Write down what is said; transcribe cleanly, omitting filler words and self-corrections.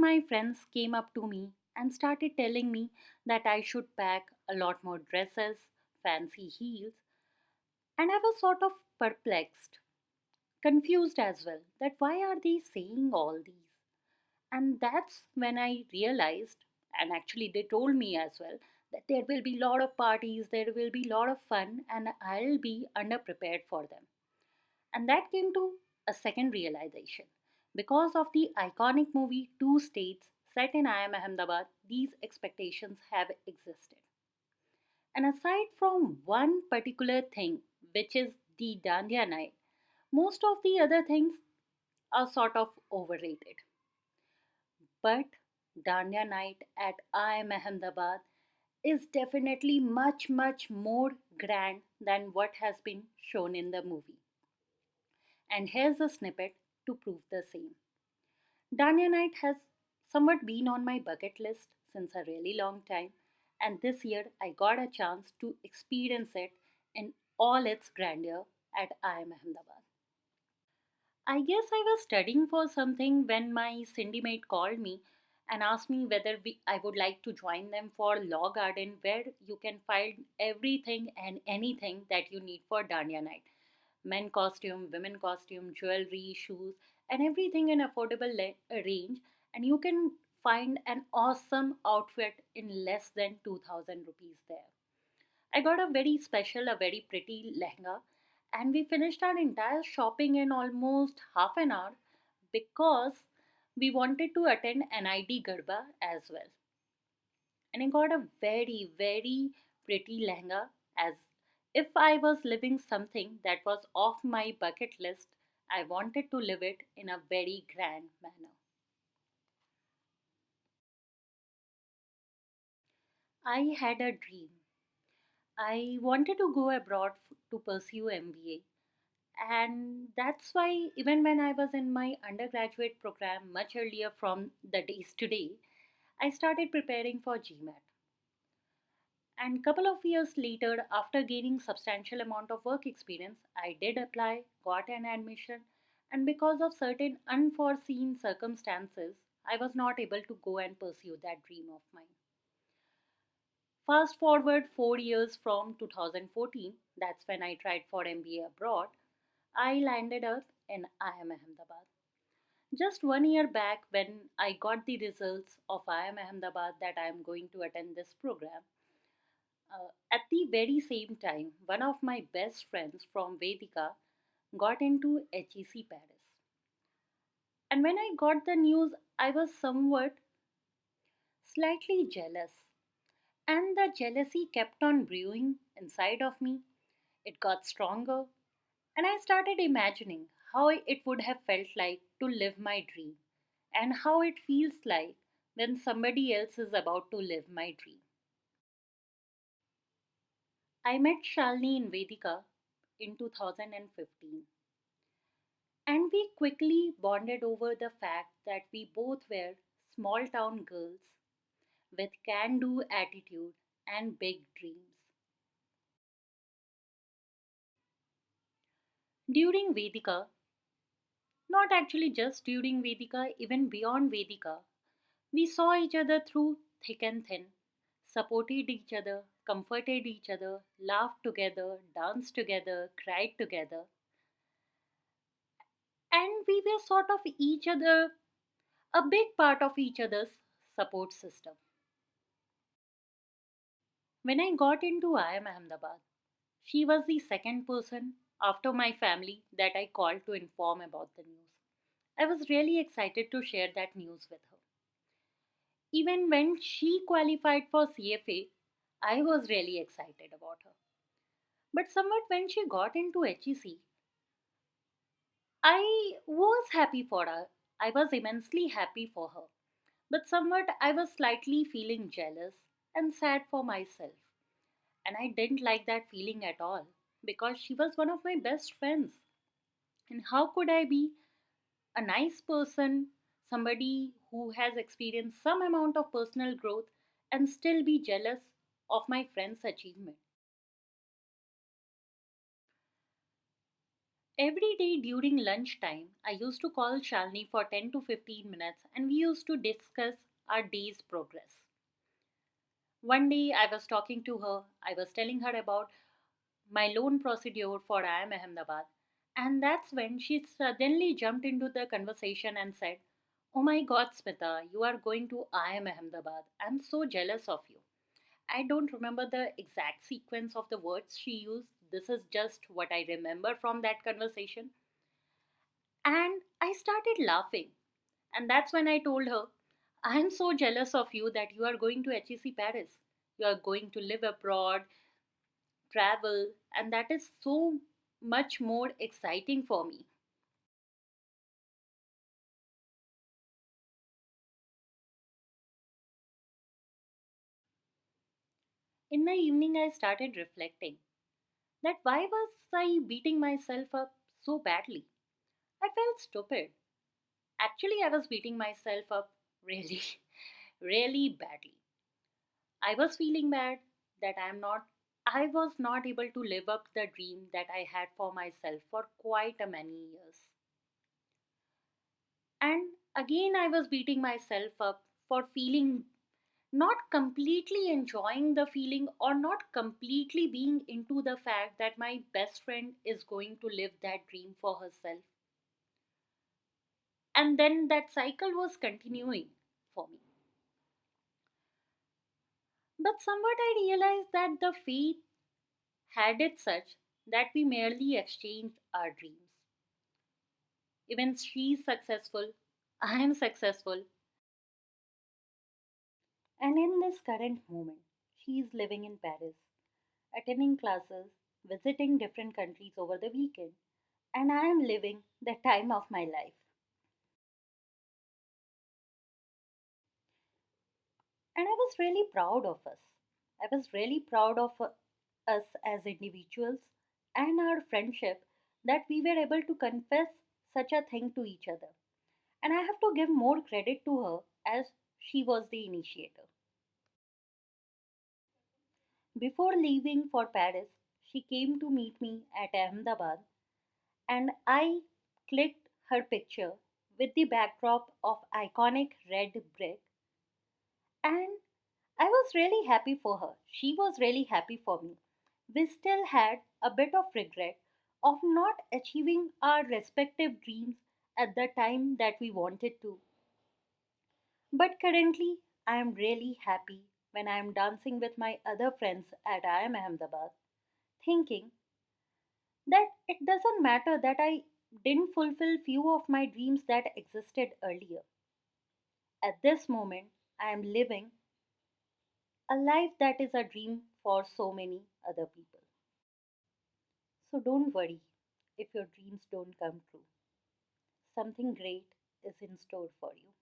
my friends came up to me and started telling me that I should pack a lot more dresses, fancy heels, and I was sort of perplexed, confused as well, that why are they saying all these? And that's when I realized, and actually they told me as well, that there will be a lot of parties, there will be a lot of fun, and I'll be underprepared for them. And that came to a second realization. Because of the iconic movie Two States set in IIM Ahmedabad, these expectations have existed. And aside from one particular thing, which is the Dandia night, most of the other things are sort of overrated. But Dandia night at IIM Ahmedabad is definitely much, much more grand than what has been shown in the movie. And here's a snippet to prove the same. Dania Night has somewhat been on my bucket list since a really long time, and this year I got a chance to experience it in all its grandeur at IIM Ahmedabad. I guess I was studying for something when my Cindy mate called me and asked me whether I would like to join them for Law Garden, where you can find everything and anything that you need for Dania Night: men costume, women costume, jewelry, shoes, and everything in affordable range. And you can find an awesome outfit in less than 2000 rupees there. I got a very special, a very pretty lehenga, and we finished our entire shopping in almost half an hour because we wanted to attend NID Garba as well. And I got a very, very pretty lehenga, as if I was living something that was off my bucket list. I wanted to live it in a very grand manner. I had a dream. I wanted to go abroad to pursue MBA, and that's why even when I was in my undergraduate program much earlier from the days today, I started preparing for GMAT. And couple of years later, after gaining substantial amount of work experience, I did apply, got an admission, and because of certain unforeseen circumstances, I was not able to go and pursue that dream of mine. Fast forward 4 years from 2014, that's when I tried for MBA abroad, I landed up in IIM Ahmedabad. Just 1 year back, when I got the results of IIM Ahmedabad that I am going to attend this program, at the very same time, one of my best friends from Vedika got into HEC Paris. And when I got the news, I was somewhat slightly jealous. And the jealousy kept on brewing inside of me. It got stronger, and I started imagining how it would have felt like to live my dream and how it feels like when somebody else is about to live my dream. I met Shalini in Vedika in 2015, and we quickly bonded over the fact that we both were small town girls with can do attitude and big dreams. During Vedika, not actually just during Vedika, even beyond Vedika, we saw each other through thick and thin, supported each other, comforted each other, laughed together, danced together, cried together, and we were sort of each other, a big part of each other's support system. When I got into IIM Ahmedabad, she was the second person after my family that I called to inform about the news. I was really excited to share that news with her. Even when she qualified for CFA, I was really excited about her. But somewhat when she got into HEC, I was happy for her. I was immensely happy for her. But somewhat I was slightly feeling jealous and sad for myself. And I didn't like that feeling at all because she was one of my best friends. And how could I be a nice person, somebody who has experienced some amount of personal growth, and still be jealous of my friend's achievement? Every day during lunchtime, I used to call Shalini for 10 to 15 minutes and we used to discuss our day's progress. One day I was talking to her, I was telling her about my loan procedure for IIM Ahmedabad, and that's when she suddenly jumped into the conversation and said, "Oh my god, Smita, you are going to IIM Ahmedabad. I'm so jealous of you." I don't remember the exact sequence of the words she used. This is just what I remember from that conversation. And I started laughing. And that's when I told her, "I'm so jealous of you that you are going to HEC Paris. You are going to live abroad, travel, and that is so much more exciting for me." In the evening, I started reflecting that why was I beating myself up so badly? I felt stupid. Actually, I was beating myself up really, really badly. I was feeling bad that I was not able to live up the dream that I had for myself for quite a many years. And again, I was beating myself up for feeling not completely enjoying the feeling or not completely being into the fact that my best friend is going to live that dream for herself. And then that cycle was continuing for me. But somewhat I realized that the fate had it such that we merely exchanged our dreams. Even she's successful, I am successful, and in this current moment, she is living in Paris, attending classes, visiting different countries over the weekend, and I am living the time of my life. And I was really proud of us. I was really proud of us as individuals and our friendship that we were able to confess such a thing to each other. And I have to give more credit to her as she was the initiator. Before leaving for Paris, she came to meet me at Ahmedabad and I clicked her picture with the backdrop of iconic red brick, and I was really happy for her. She was really happy for me. We still had a bit of regret of not achieving our respective dreams at the time that we wanted to. But currently, I am really happy when I am dancing with my other friends at IIM Ahmedabad, thinking that it doesn't matter that I didn't fulfill few of my dreams that existed earlier. At this moment, I am living a life that is a dream for so many other people. So don't worry if your dreams don't come true. Something great is in store for you.